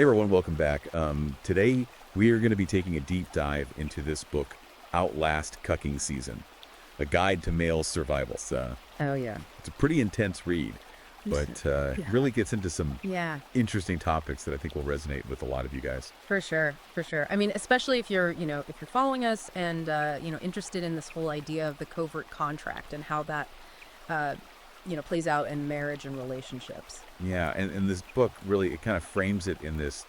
Hey everyone, welcome back. Today we are going to be taking a deep dive into this book, Outlast, Cucking Season, a guide to male survival. Oh, yeah. It's a pretty intense read, but it really gets into some interesting topics that I think will resonate with a lot of you guys. For sure, for sure. I mean, especially if you're, if you're following us and, interested in this whole idea of the covert contract and how that, plays out in marriage and relationships. Yeah, and this book really, it kind of frames it in this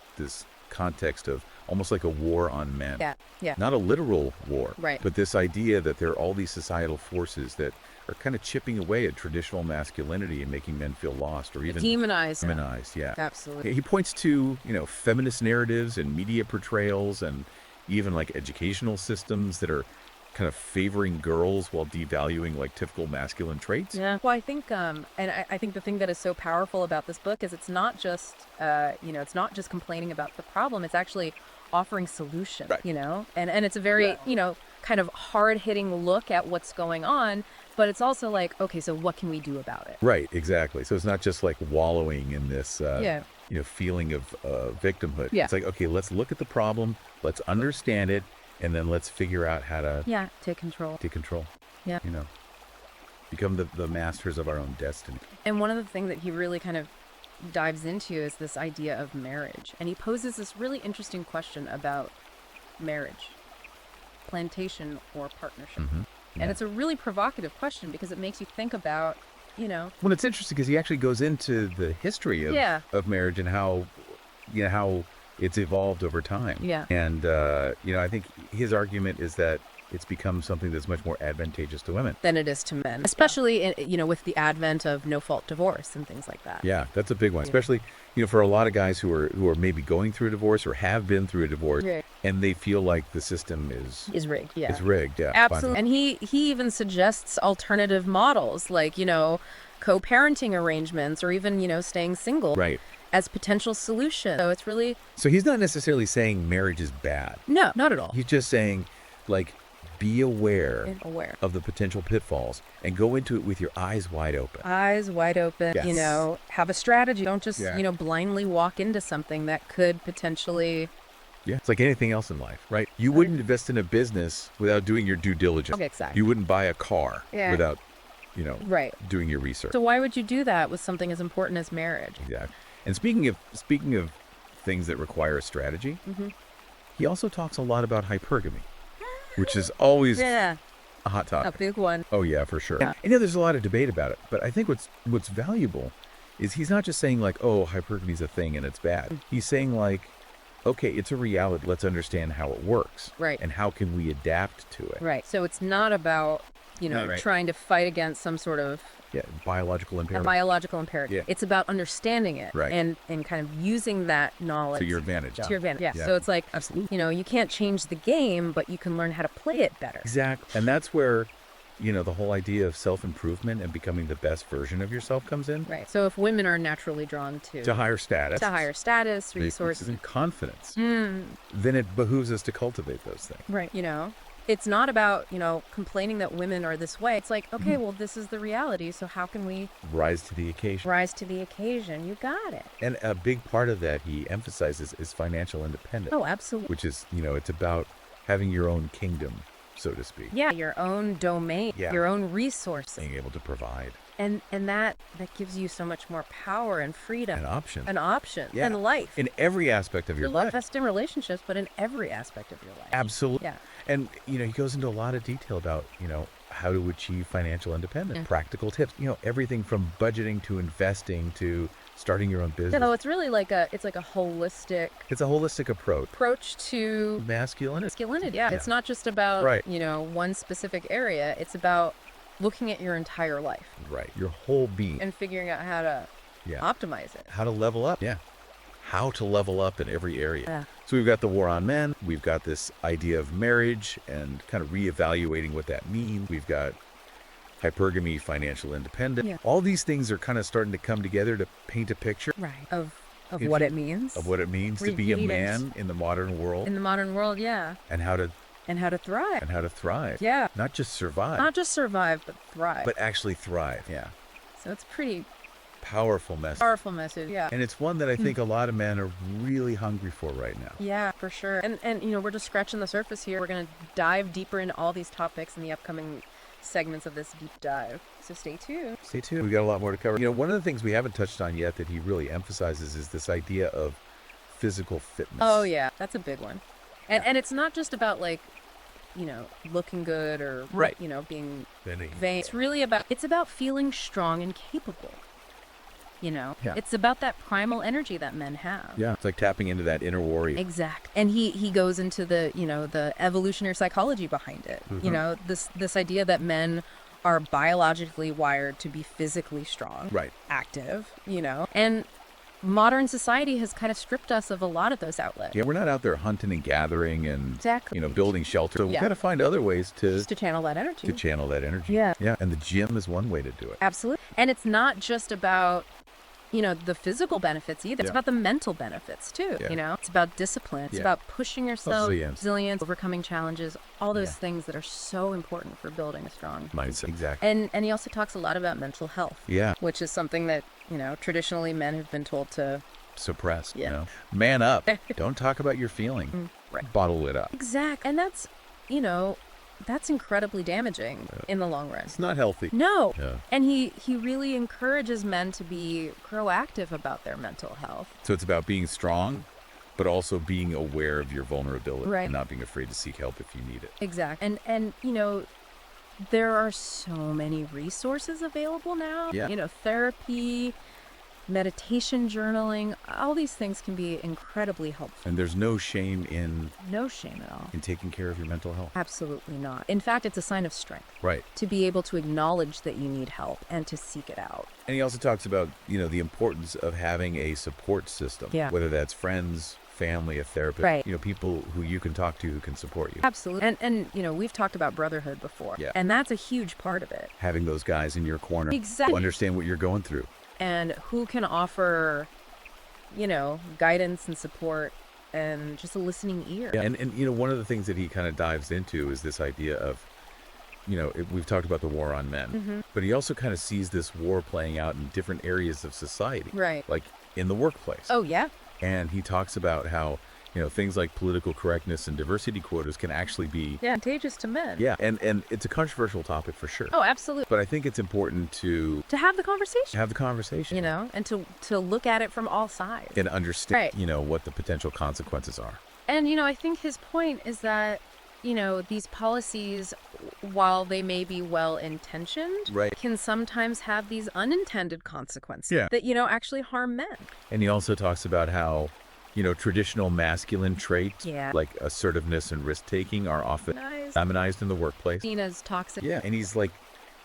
context of almost like a war on men. Yeah. Not a literal war, Right. but this idea that there are all these societal forces that are kind of chipping away at traditional masculinity and making men feel lost or even Demonized, yeah. Absolutely. He points to, feminist narratives and media portrayals and even like educational systems that are kind of favoring girls while devaluing like typical masculine traits. Yeah. Well, I think, I think the thing that is so powerful about this book is it's not just, it's not just complaining about the problem. It's actually offering solutions, Right. and it's a very, kind of hard-hitting look at what's going on, but it's also like, okay, so what can we do about it? Right, exactly. So it's not just like wallowing in this, feeling of victimhood. Yeah. It's like, okay, let's look at the problem, let's understand it, and then let's figure out how to Take control. take control. Yeah. Become the masters of our own destiny. And one of the things that he really kind of dives into is this idea of marriage. And he poses this really interesting question about marriage, plantation or partnership. Yeah. And it's a really provocative question because it makes you think about, Well, it's interesting because he actually goes into the history of marriage and how it's evolved over time. Yeah. And, I think his argument is that it's become something that's much more advantageous to women. than it is to men, especially, with the advent of no-fault divorce and things like that. Yeah, that's a big one, especially, for a lot of guys who are maybe going through a divorce or have been through a divorce, Right. and they feel like the system Is rigged, yeah. is rigged. Yeah, Absolutely. And he even suggests alternative models like, co-parenting arrangements or even, staying single. Right. As potential solutions. So it's really... So he's not necessarily saying marriage is bad. No, not at all. He's just saying, like, be aware of the potential pitfalls and go into it with your eyes wide open. Eyes wide open, Yes. Have a strategy. Don't just, Yeah. Blindly walk into something that could potentially... Yeah, it's like anything else in life, right? You wouldn't invest in a business without doing your due diligence. Okay, exactly. You wouldn't buy a car without, Right. doing your research. So why would you do that with something as important as marriage? Exactly. And speaking of things that require a strategy, he also talks a lot about hypergamy, which is always a hot A topic. big one. Oh yeah, for sure. Yeah. I know there's a lot of debate about it, but I think what's valuable is he's not just saying like, oh, hypergamy is a thing and it's bad. He's saying like, okay, it's a reality. Let's understand how it works. Right. And how can we adapt to it? Right. So it's not about, Right. trying to fight against some sort of Yeah, biological a impairment biological imperative. Yeah. It's about understanding it Right. and kind of using that knowledge to your advantage. to your advantage. Yeah. Yeah. So it's like, Absolutely. you can't change the game, but you can learn how to play it better. Exactly. And that's where, the whole idea of self-improvement and becoming the best version of yourself comes in. Right. So if women are naturally drawn To higher status. resources, And confidence. Then it behooves us to cultivate those things. right. It's not about, complaining that women are this way. It's like, okay, well, this is the reality. So how can we Rise to the occasion. rise to the occasion? You got it. And a big part of that he emphasizes is financial independence. Oh, absolutely. Which is, it's about having your own kingdom, so to speak. Yeah. Your own domain, Yeah. your own resources. Being able to provide And that gives you so much more power and freedom. an option. An option. Yeah. And life. In every aspect of your life. Not just in relationships, but in every aspect of your life. Absolutely. Yeah. And, he goes into a lot of detail about, how to achieve financial independence, practical tips, everything from budgeting to investing to starting your own business. It's really like a holistic It's a holistic approach to masculinity. masculinity. Yeah. It's not just about, Right. one specific area. It's about looking at your entire life Right. Your whole being. and figuring out how to optimize it. How to level up. Yeah. How to level up in every area. Yeah. So we've got the war on men. We've got this idea of marriage and kind of reevaluating what that means. We've got hypergamy, financial independence. Yeah. All these things are kind of starting to come together to paint a picture Right. Of If what you- it means. of what it means to be a Read it. man in the modern world In the modern world, yeah. and how to And how to thrive. Yeah. Not just survive, Not just survive, but thrive. but actually thrive. Yeah. So it's pretty Powerful message. Powerful message. Yeah. And it's one that I think a lot of men are really hungry for right now. Yeah, for sure. And you know, we're just scratching the surface here. We're going to dive deeper into all these topics in the upcoming segments of this deep dive. So stay tuned. Stay tuned. We got a lot more to cover. You know, one of the things we haven't touched on yet that he really emphasizes is this idea of physical fitness. Oh yeah, that's a big one. And it's not just about like, you know, looking good or Right. you know, being Vain. It's really about feeling strong and capable. You know, Yeah. it's about that primal energy that men have. Yeah, it's like tapping into that inner warrior. Exact. And he goes into the, you know, the evolutionary psychology behind it. You know, this idea that men are biologically wired to be physically strong, Right. active, you know. And modern society has kind of stripped us of a lot of those outlets. Yeah, we're not out there hunting and gathering and Exactly. you know, building shelter. So we've Yeah. got to find other ways Just to channel that energy. to channel that energy. Yeah. Yeah, and the gym is one way to do it. Absolutely. And it's not just about, you know, the physical benefits either. It's Yeah. about the mental benefits too. Yeah. You know, it's about discipline. It's Yeah. about pushing yourself, Resilience. overcoming challenges, all those Yeah. things that are so important for building a strong Mindset. Exactly. And he also talks a lot about mental health. Yeah. Which is something that, you know, traditionally men have been told to Suppressed. Yeah. You know, man up. Don't talk about your feeling. right. Bottle it up. Exact. And that's, you know, that's incredibly damaging in the long run. It's not healthy. No. Yeah. And he really encourages men to be proactive about their mental health. So it's about being strong, but also being aware of your vulnerability Right. and not being afraid to seek help if you need it. Exactly. And you know, there are so many resources available now. Yeah. You know, therapy, meditation, journaling, all these things can be incredibly helpful. And there's no shame in No shame at all. taking care of your mental health. Absolutely not. In fact, it's a sign of strength Right. to be able to acknowledge that you need help and to seek it out. And he also talks about, you know, the importance of having a support system. Yeah. Whether that's friends, family, a therapist. Right. You know, people who you can talk to who can support you. Absolutely. And you know, we've talked about brotherhood before. Yeah. And that's a huge part of it. Having those guys in your corner Exactly. who understand what you're going through. And who can offer, you know, guidance and support and just a listening ear. Yeah. And you know, one of the things that he kind of dives into is this idea of, you know, we've talked about the war on men, but he also kind of sees this war playing out in different areas of society. Right. Like in the workplace. Oh, yeah. And he talks about how, you know, things like political correctness and diversity quotas can actually be Advantageous to men. yeah, and it's a controversial topic for sure. Oh, absolutely. But I think it's important to To have the conversation. have the conversation, You know, and to look at it from all sides. and understand, Right. you know, what the potential consequences are. And, you know, I think his point is that, you know, these policies, while they may be well-intentioned, Right. can sometimes have these unintended consequences Yeah. that, you know, actually harm men. And he also talks about how, you know, traditional masculine traits Yeah. like assertiveness and risk-taking are often Nice. feminized in the workplace. Seen as toxic. Yeah, and he's like,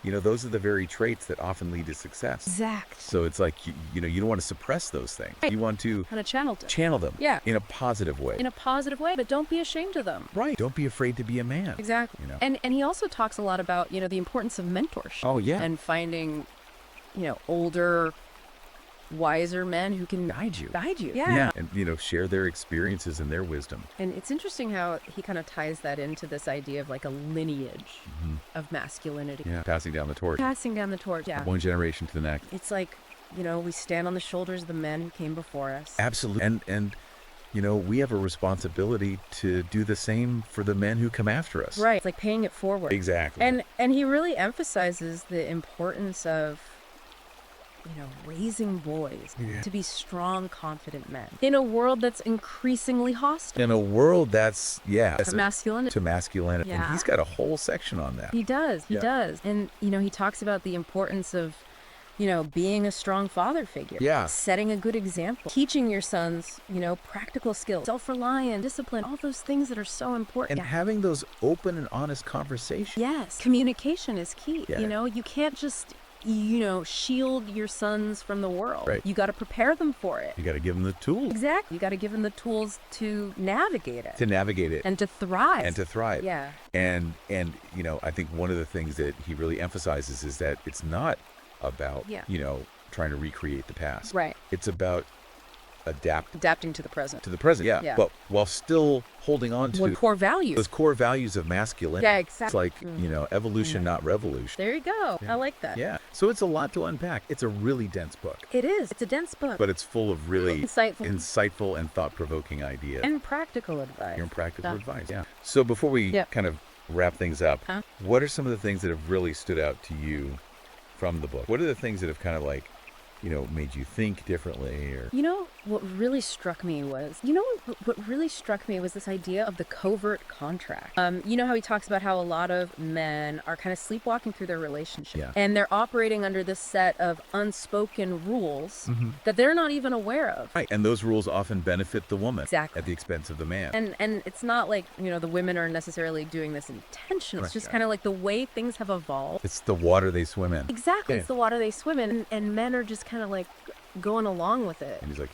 you know, those are the very traits that often lead to success. Exact. So it's like, you know, you don't want to suppress those things. Right. You want to Kind of channeled it. channel them Yeah. in a positive way. In a positive way, but don't be ashamed of them. Right. Don't be afraid to be a man. Exactly. You know? And he also talks a lot about, you know, the importance of mentorship. Oh, yeah. And finding, you know, older, wiser men who can Guide you. Yeah. And, you know, share their experiences and their wisdom. And it's interesting how he kind of ties that into this idea of like a lineage of masculinity. Yeah. Passing down the torch. Passing down the torch. Yeah. One generation to the next. It's like, you know, we stand on the shoulders of the men who came before us. Absolutely. And you know, we have a responsibility to do the same for the men who come after us. Right. It's like paying it forward. Exactly. And he really emphasizes the importance of, you know, raising boys to be strong, confident men in a world that's increasingly hostile in a world that's to masculinity. to masculinity. And Yeah. he's got a whole section on that. He does. He Yeah. does. And, you know, he talks about the importance of, you know, being a strong father figure. Yeah. Setting a good example. Teaching your sons, you know, practical skills, self-reliance, discipline, all those things that are so important. And having those open and honest conversations. Yes. Communication is key. Yeah. You know, you can't just, you know, shield your sons from the world. Right. You got to prepare them for it. You got to give them the tools Exactly. You got to give them the tools to navigate it to navigate it and to thrive. and to thrive. Yeah. And you know, I think one of the things that he really emphasizes is that it's not about, Yeah. you know, trying to recreate the past. Right. It's about Adapting to the present. to the present. Yeah. Yeah. But while still holding on to What core values? those core values of masculinity. Yeah, It's exactly. like, evolution, not revolution. There you go. Yeah. I like that. Yeah. So it's a lot to unpack. It's a really dense book, It is. It's a dense book. but it's full of really Insightful. and thought-provoking ideas. And practical advice. Your practical Yeah. advice. Yeah. So before we Yeah. kind of wrap things up, Huh? what are some of the things that have really stood out to you from the book? What are the things that have kind of like, made you think differently or What really struck me was, this idea of the covert contract. You know how he talks about how a lot of men are kind of sleepwalking through their relationship. Yeah. And they're operating under this set of unspoken rules that they're not even aware of. Right. And those rules often benefit the woman Exactly. at the expense of the man. And it's not like, the women are necessarily doing this intentionally. It's Right. just kind of like the way things have evolved. It's the water they swim in. Exactly. Yeah. It's the water they swim in. And men are just kind of like going along with it. And he's like,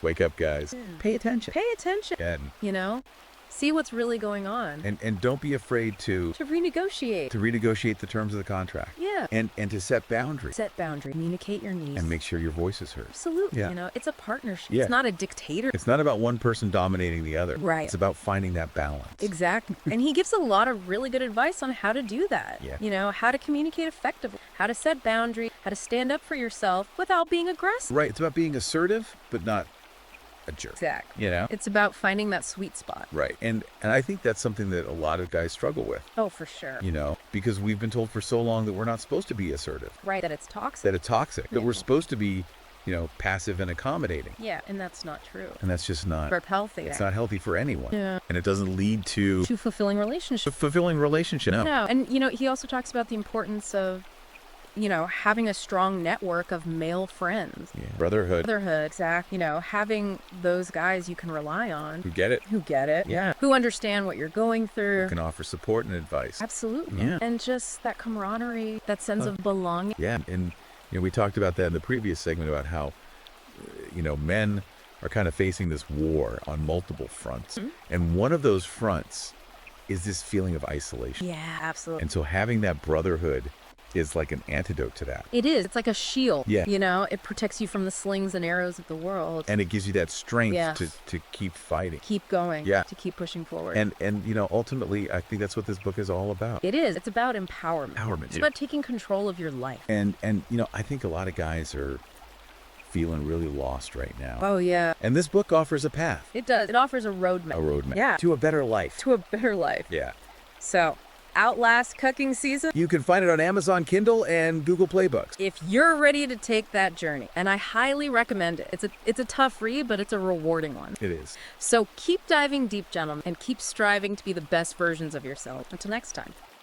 wake up, guys. Pay attention. Pay attention. And, See what's really going on. and don't be afraid to renegotiate. renegotiate the terms of the contract. Yeah. And to set boundaries. Set boundary. Communicate your needs. And make sure your voice is heard. Absolutely. Yeah. It's a partnership. Yeah. It's not a dictator. It's not about one person dominating the other. Right. It's about finding that balance. Exactly. And he gives a lot of really good advice on how to do that. Yeah. How to communicate effectively, how to set boundaries, how to stand up for yourself without being aggressive. Right. It's about being assertive, but not a jerk. Exactly. It's It's about finding that sweet spot. right. And I think that's something that a lot of guys struggle with, Oh, for sure. because we've been told for so long that we're not supposed to be assertive, Right. That it's toxic. that it's toxic, that Yeah. we're supposed to be, passive and accommodating. Yeah. And that's not true. And that's just not, Or healthy. it's not healthy for anyone. Yeah. And it doesn't lead to To fulfilling relationships. a fulfilling relationship. No. No. And, he also talks about the importance of, having a strong network of male friends. Yeah. Brotherhood. Brotherhood, exactly. Having those guys you can rely on, Who get it. who get it, Yeah. who understand what you're going through. Who can offer support and advice. Absolutely. Yeah. And just that camaraderie, that sense of belonging. Yeah. And, we talked about that in the previous segment about how, men are kind of facing this war on multiple fronts. And one of those fronts is this feeling of isolation. Yeah, absolutely. And so having that brotherhood is like an antidote to that. It is. It's like a shield. Yeah. It protects you from the slings and arrows of the world. And it gives you that strength Yes. to keep fighting. Keep going. Yeah. To keep pushing forward. And ultimately, I think that's what this book is all about. it is. It's about empowerment. Empowerment, It's yeah. about taking control of your life. And I think a lot of guys are feeling really lost right now. Oh, yeah. And this book offers a path, It does. It offers a roadmap. a roadmap Yeah. to a better life. To a better life. Yeah. So, Outlast Cucking Season. You can find it on Amazon Kindle and Google Play Books. If you're ready to take that journey, and I highly recommend it. It's a tough read, but it's a rewarding one. It is. So keep diving deep, gentlemen, and keep striving to be the best versions of yourself. Until next time.